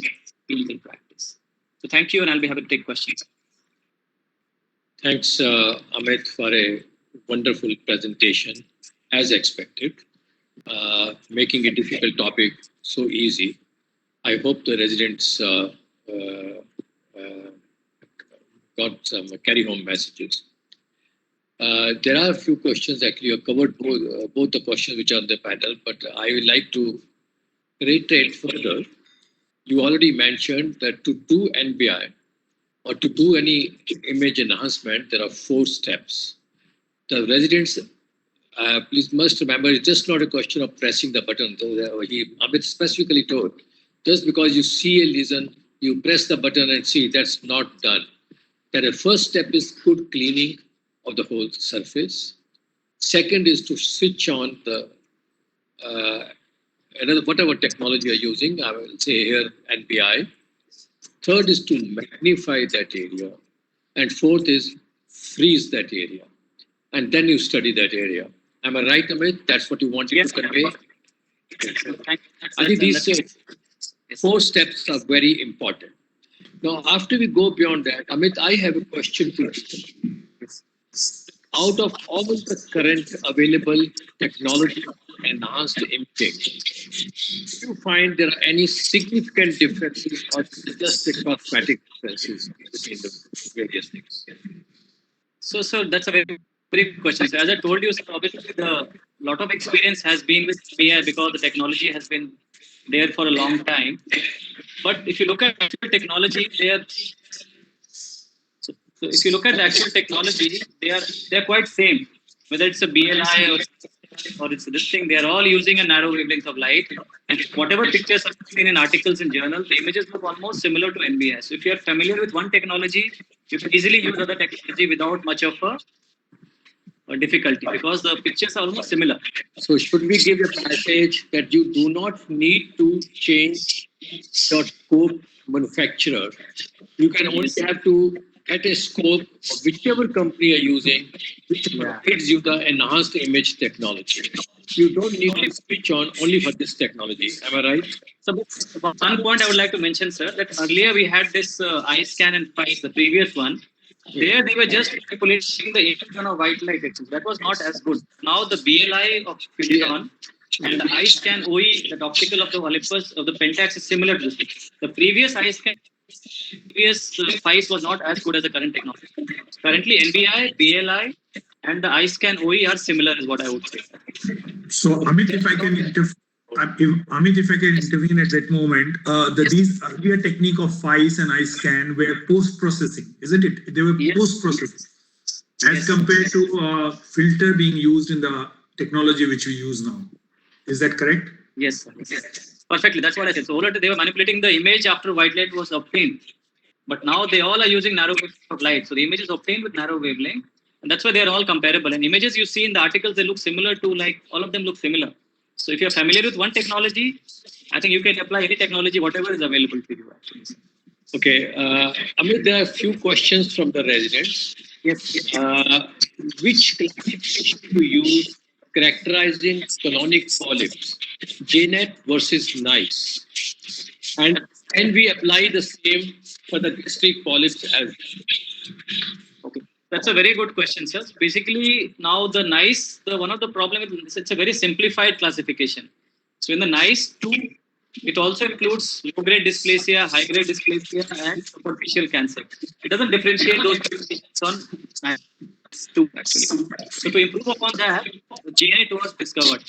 clinical practice. So thank you, and I'll be happy to take questions. Thanks, Amit, for a wonderful presentation, as expected, making a difficult topic so easy. I hope the residents got some carry-home messages. There are a few questions. Actually, you covered both the questions which are on the panel, but I would like to reiterate further. You already mentioned that to do NBI or to do any image enhancement, there are 4 steps. The residents, please must remember, it's just not a question of pressing the button. Amit specifically told, just because you see a lesion, you press the button and see, that's not done. That the first step is good cleaning of the whole surface. Second is to switch on the whatever technology you're using, I will say here NBI. Third is to magnify that area. And fourth is freeze that area. And then you study that area. Am I right, Amit? That's what you wanted to convey? I think these 4 steps are very important. Now, after we go beyond that, Amit, I have a question to you. Out of all the current available technology enhanced imaging, do you find there are any significant differences or just the cosmetic differences between the various things? So that's a very good question. So as I told you, so obviously the lot of experience has been with AI because the technology has been there for a long time. But if you look at actual technology, so if you look at the actual technology, they are quite same. Whether it's a BLI or it's this thing, they are all using a narrow wavelength of light. And whatever pictures are seen in articles in journals, the images look almost similar to NBI. So if you are familiar with one technology, you can easily use other technology without much of a difficulty because the pictures are almost similar. So should we give a message that you do not need to change scope manufacturer, you can only have to get a scope of whichever company you're using, which provides you the enhanced image technology. You don't need to switch on only for this technology. Am I right? So one point I would like to mention, sir, that earlier we had this eye scan and PICE, the previous one. There they were just manipulating the image on a white light. Actually. That was not as good. Now the BLI of Physion and the eye scan OE, that optical of the Olympus of the Pentax is similar to this. The previous eye scan, previous PICE was not as good as the current technology. Currently NBI, BLI, and the eye scan OE are similar, is what I would say. So, Amit, if I can intervene at that moment, these earlier technique of FICE and iScan were post-processing, isn't it? They were post-processing as compared to filter being used in the technology which we use now. Is that correct? Yes, sir. Yes. Perfectly. That's what I said. So earlier they were manipulating the image after white light was obtained. But now they all are using narrow wavelength of light. So the image is obtained with narrow wavelength. And that's why they are all comparable. And images you see in the articles, they look similar to, like, all of them look similar. So if you're familiar with one technology, I think you can apply any technology, whatever is available to you, actually. Okay. Amit, there are a few questions from the residents. Yes. Which classification to use characterizing colonic polyps, JNET versus NICE? And can we apply the same for the gastric polyps as well? Okay. That's a very good question, sir. Basically, now the NICE, one of the problem is it's a very simplified classification. So in the NICE 2, it also includes low-grade dysplasia, high-grade dysplasia, and superficial cancer. It doesn't differentiate those patients on NICE 2, actually. So to improve upon that, JNET was discovered.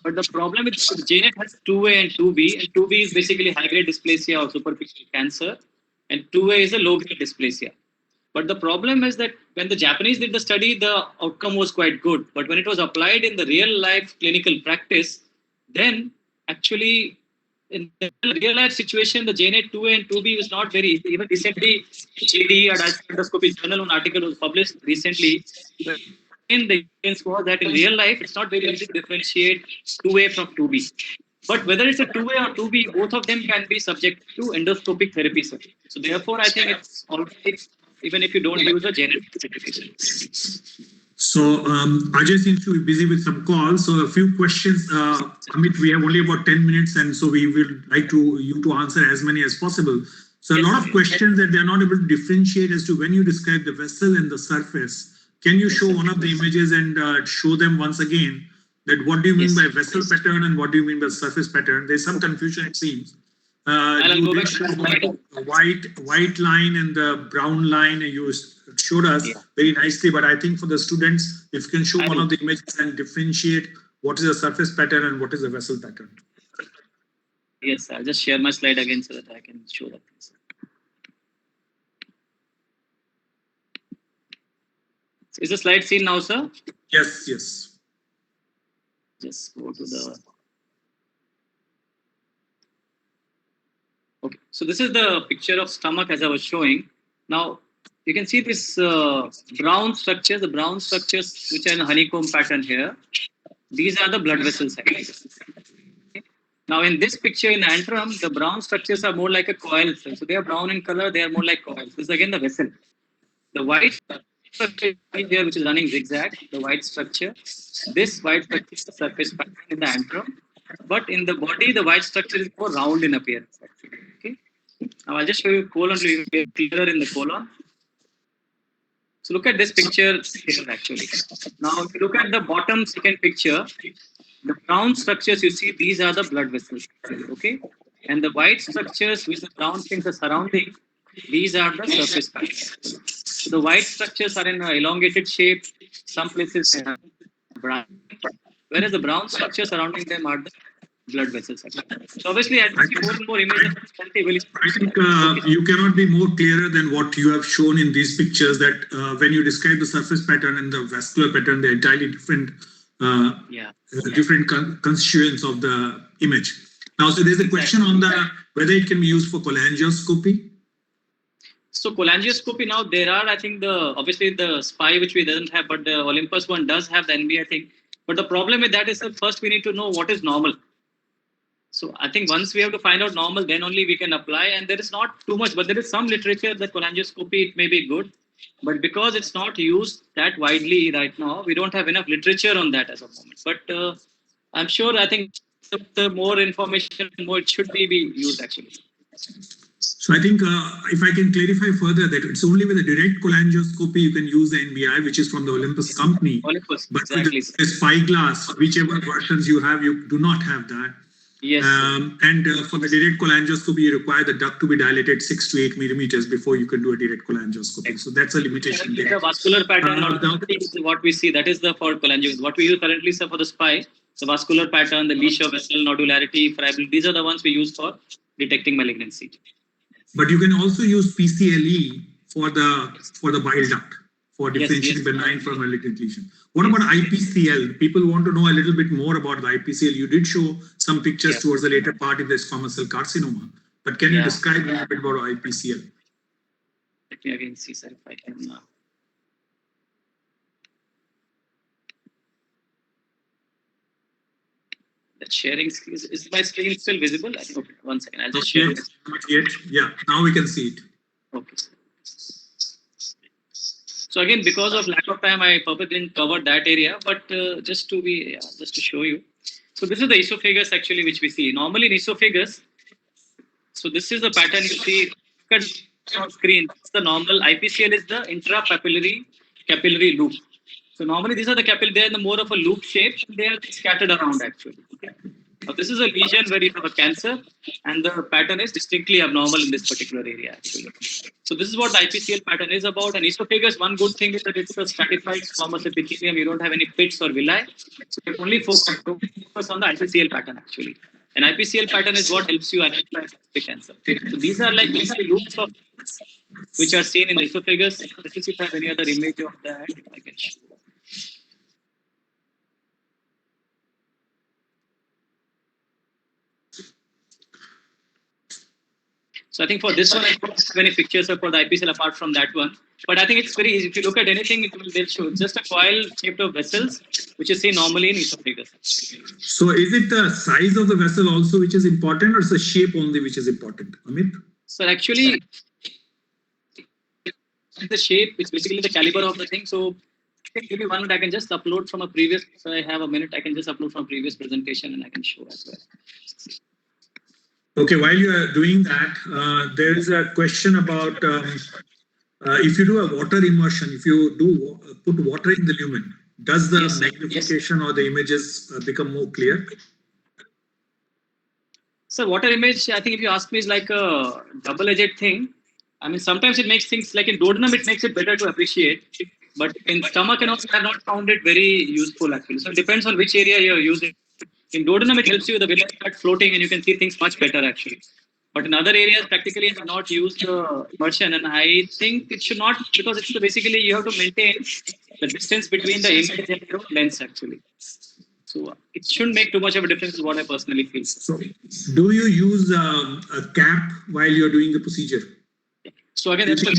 But the problem is JNET has 2A and 2B, and 2B is basically high-grade dysplasia or superficial cancer, and 2A is a low-grade dysplasia. But the problem is that when the Japanese did the study, the outcome was quite good. But when it was applied in the real life clinical practice, then actually in the real life situation, the JNET 2A and 2B was not very easy. Even recently, GD or Endoscopy journal, an article was published recently. In the evidence was that in real life, it's not very easy to differentiate 2A from 2B. But whether it's a 2A or 2B, both of them can be subject to endoscopic therapy. Sir. So therefore, I think it's already, even if you don't use a genetic certification. So Ajay seems to be busy with some calls. So a few questions. Amit, we have only about 10 minutes, and so we will like you to answer as many as possible. So a lot of questions that they're not able to differentiate as to when you describe the vessel and the surface. Can you show one of the images and show them once again that what do you mean by vessel pattern and what do you mean by surface pattern? There's some confusion, it seems. You did show the white line and the brown line you showed us very nicely, but I think for the students, if you can show one of the images and differentiate what is a surface pattern and what is a vessel pattern. Yes, I'll just share my slide again so that I can show that. Is the slide seen now, sir? Yes, yes. Just go to the... Okay, so this is the picture of stomach as I was showing. Now, you can see this brown structures, the brown structures which are in a honeycomb pattern here. These are the blood vessels. Okay. Now, in this picture in the antrum, the brown structures are more like a coil. So they are brown in color, they are more like coils. This is again the vessel. The white structure here, which is running zigzag, the white structure. This white structure is the surface pattern in the antrum. But in the body, the white structure is more round in appearance. Okay. Now I'll just show you colon to be clearer in the colon. So look at this picture here actually. Now if you look at the bottom second picture, the brown structures you see, these are the blood vessels. Okay. And the white structures which the brown things are surrounding, these are the surface patterns. So the white structures are in an elongated shape. Some places they are brown, whereas the brown structures surrounding them are the blood vessels. So obviously, as we see more and more images, I think you cannot be more clearer than what you have shown in these pictures. That when you describe the surface pattern and the vascular pattern, they're entirely different. Different constituents of the image. Now, so there's a question on the whether it can be used for cholangioscopy. So cholangioscopy now there are, I think obviously the SPY which we doesn't have, but the Olympus one does have the NB, I think. But the problem with that is that first we need to know what is normal. So I think once we have to find out normal, then only we can apply. And there is not too much, but there is some literature that cholangioscopy, it may be good. But because it's not used that widely right now, we don't have enough literature on that as a moment. But I'm sure, I think the more information, more it should be used actually. So I think if I can clarify further that it's only with a direct cholangioscopy you can use the NBI, which is from the Olympus company. Olympus, but exactly. with the spyglass, whichever versions you have, you do not have that. Yes. And for the direct cholangioscopy, you require the duct to be dilated 6 to 8 millimeters before you can do a direct cholangioscopy. So that's a limitation there. The vascular pattern is what we see. That is the for cholangioscopy. What we use currently, sir, for the spy, the vascular pattern, the lesion, vessel, nodularity, friability, these are the ones we use for detecting malignancy. But you can also use PCLE for the bile duct for differentiating benign from malignant lesion. What about IPCL? People want to know a little bit more about the IPCL. You did show some pictures towards the later part in the squamous cell carcinoma, but can you describe a little bit about IPCL? Let me again see, sir, if I can. That sharing screen, is my screen still visible? Okay, 1 second, I'll just share it. Not yet. Yeah, now we can see it. Okay. So again, because of lack of time, I purposely didn't cover that area, but just to show you. So this is the esophagus actually, which we see. Normally in esophagus, so this is the pattern you see on screen. It's the normal IPCL is the intrapapillary capillary loop. So normally these are the capillaries, they're in the more of a loop shape, they are scattered around actually. Okay. Now this is a lesion where you have a cancer and the pattern is distinctly abnormal in this particular area actually. So this is what the IPCL pattern is about. And esophagus, one good thing is that it's a stratified squamous epithelium. You don't have any pits or villi. So you only focus on the IPCL pattern actually. And IPCL pattern is what helps you identify the cancer. So these are loops of which are seen in the esophagus. Let me see if I have any other image of that I can show. So I think for this one, I don't have many pictures for the IPCL apart from that one. But I think it's very easy. If you look at anything, they'll show just a coil shaped of vessels, which is seen normally in esophagus. So is it the size of the vessel also which is important, or is the shape only which is important, Amit? So actually, the shape is basically the caliber of the thing. So give me 1 minute. I can just upload from a previous. So I have a minute. I can just upload from a previous presentation and I can show as well. Okay, while you are doing that, there is a question about if you do a water immersion, if you do put water in the lumen, does the magnification or the images become more clear? So water image, I think if you ask me, is like a double-edged thing. I mean, sometimes it makes things like in duodenum, it makes it better to appreciate. But in stomach and also, I have not found it very useful actually. So it depends on which area you're using. In duodenum, it helps you, the villus start floating and you can see things much better actually. But in other areas, practically I have not used immersion, and I think it should not, because it's basically you have to maintain the distance between the image and your lens actually. So it shouldn't make too much of a difference is what I personally feel. So do you use a cap while you're doing the procedure? So again, that's a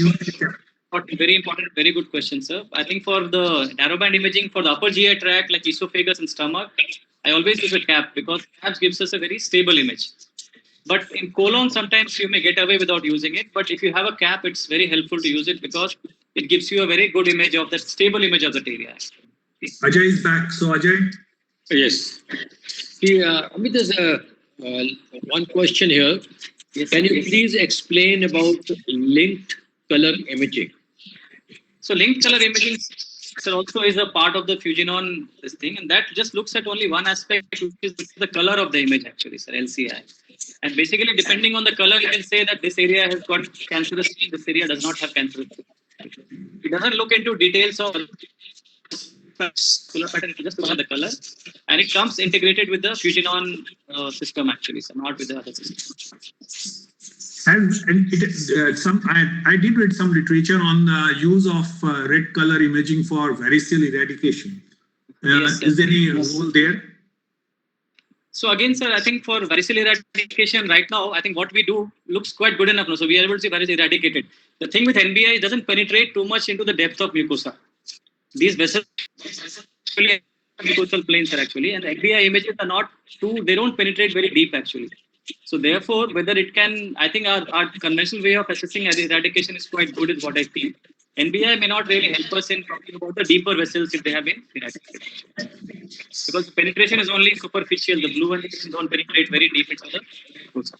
very important, very good question, sir. I think for the narrowband imaging for the upper GI tract like esophagus and stomach, I always use a cap because cap gives us a very stable image. But in colon, sometimes you may get away without using it. But if you have a cap, it's very helpful to use it because it gives you a very good image of that stable image of that area. Ajay is back. So Ajay? Yes. See, Amit, there's one question here. Yes, can you please explain about linked color imaging? So linked color imaging also is a part of the Fujinon this thing, and that just looks at only one aspect, which is the color of the image actually, sir, LCI. And basically, depending on the color, you can say that this area has got cancerous stain, this area does not have cancerous stain. It doesn't look into details of color pattern, it just looks at the color, and it comes integrated with the Fujinon system actually, so not with the other system. And I did read some literature on the use of red color imaging for varicose eradication. Is there any role there? So again, sir, I think for varicose eradication right now, I think what we do looks quite good enough now. So we are able to see varicose eradicated. The thing with NBI doesn't penetrate too much into the depth of mucosa. These vessels actually mucosal planes are actually, and NBI images are not too, they don't penetrate very deep actually. So therefore, whether it can, I think our conventional way of assessing eradication is quite good, is what I feel. NBI may not really help us in talking about the deeper vessels if they have been eradicated. Because penetration is only superficial. The blue ones don't penetrate very deep into the mucosa.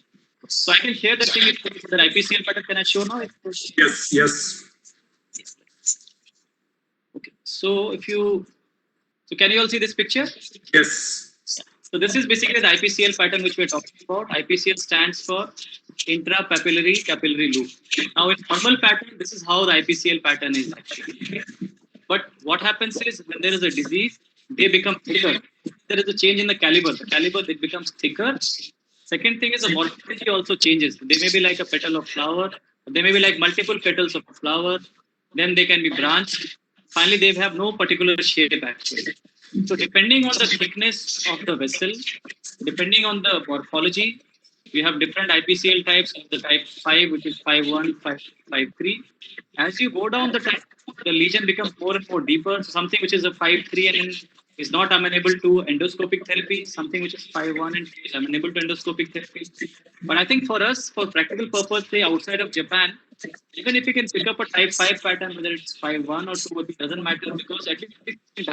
So I can share the thing with the IPCL pattern. Can I show now? Yes, yes. Okay. So if you, so can you all see this picture? Yes. So this is basically the IPCL pattern which we're talking about. IPCL stands for intrapapillary capillary loop. Now in normal pattern, this is how the IPCL pattern is actually. But what happens is when there is a disease, they become thicker. There is a change in the caliber. The caliber, it becomes thicker. Second thing is the morphology also changes. They may be like a petal of flower. They may be like multiple petals of a flower. Then they can be branched. Finally, they have no particular shape actually. So depending on the thickness of the vessel, depending on the morphology, we have different IPCL types. The type 5, which is 5.1, 5.3. As you go down the type, the lesion becomes more and more deeper. So something which is a 5.3 and is not amenable to endoscopic therapy. Something which is 5.1 and is amenable to endoscopic therapy. But I think for us, for practical purpose, say outside of Japan, even if you can pick up a type 5 pattern, whether it's 5.1 or 2, it doesn't matter because at least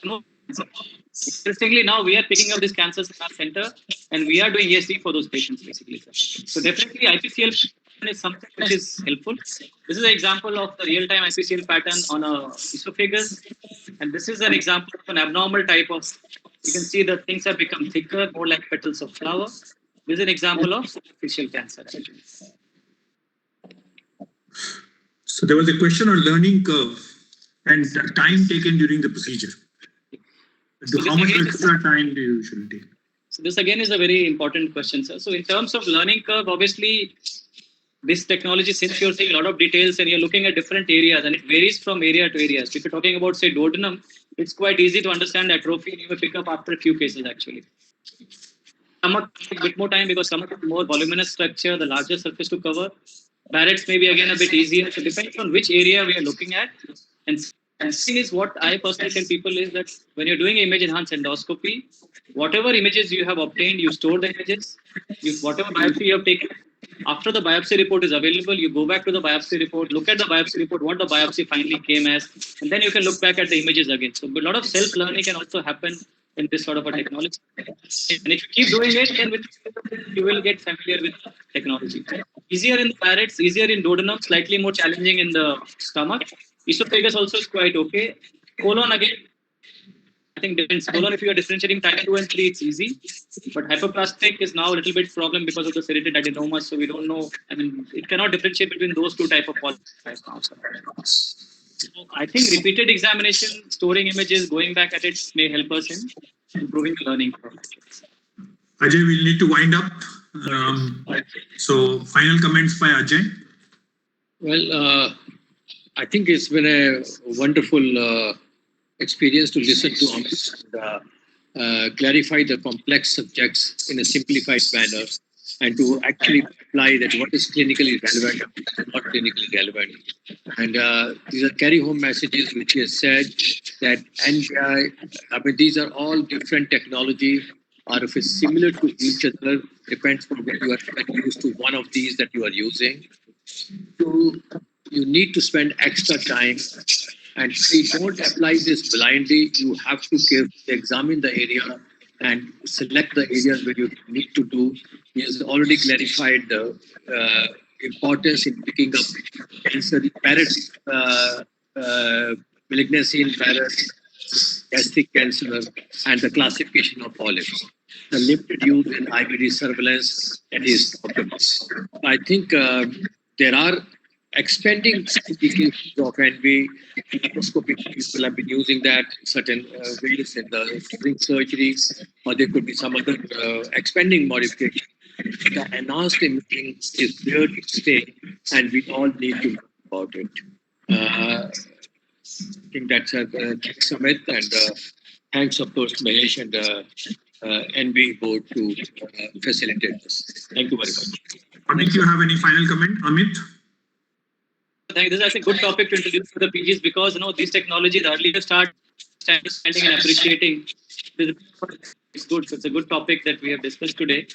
no. Interestingly, now we are picking up these cancers in our center and we are doing ESD for those patients basically. So definitely IPCL is something which is helpful. This is an example of the real-time IPCL pattern on a esophagus. And this is an example of an abnormal type of, you can see the things have become thicker, more like petals of flower. This is an example of superficial cancer actually. So there was a question on learning curve and time taken during the procedure. So how much extra time do you usually take? So this again is a very important question, sir. So in terms of learning curve, obviously, this technology, since you're seeing a lot of details and you're looking at different areas, and it varies from area to area. So if you're talking about, say, duodenum, it's quite easy to understand atrophy. You may pick up after a few cases, actually. Stomach takes a bit more time because stomach is more voluminous structure, the larger surface to cover. Barrett's may be again a bit easier. So depends on which area we are looking at. And thing is, what I personally tell people is that when you're doing image enhanced endoscopy, whatever images you have obtained, you store the images. Whatever biopsy you have taken, after the biopsy report is available, you go back to the biopsy report, look at the biopsy report, what the biopsy finally came as, and then you can look back at the images again. So a lot of self-learning can also happen in this sort of a technology. And if you keep doing it, then you will get familiar with technology. Easier in the parrots, easier in duodenum, slightly more challenging in the stomach. Esophagus also is quite okay. Colon again, I think depends. Colon, if you are differentiating type 2 and 3, it's easy. But hyperplastic is now a little bit problem because of the serrated adenomas. So we don't know. I mean, it cannot differentiate between those two type of polyps now. So I think repeated examination, storing images, going back at it may help us in improving the learning process. Ajay, we'll need to wind up. So final comments by Ajay. Well, I think it's been a wonderful experience to listen to Amit and clarify the complex subjects in a simplified manner and to actually apply that what is clinically relevant and not clinically relevant. And these are carry-home messages which he has said that, and I mean, these are all different technology, or if it's similar to each other, depends on whether you are used to one of these that you are using. So you need to spend extra time, and we don't apply this blindly. You have to carefully examine the area and select the areas where you need to do. He has already clarified the importance in picking up cancer, parrots, malignancy in parrots, gastric cancer, and the classification of polyps. The limited use in IBD surveillance that is talked about. I think there are expanding indications of NV. Endoscopic people have been using that certain ways in the ring surgery, or there could be some other expanding modification. The enhanced imaging is here to stay, and we all need to know about it. I think that's thanks, Amit, and thanks, of course, Mahesh and NV board to facilitate this. Thank you very much. Amit, you have any final comment? Amit? Thank you. This is actually a good topic to introduce to the PGs because these technologies earlier start understanding and appreciating. It's good. So it's a good topic that we have discussed today.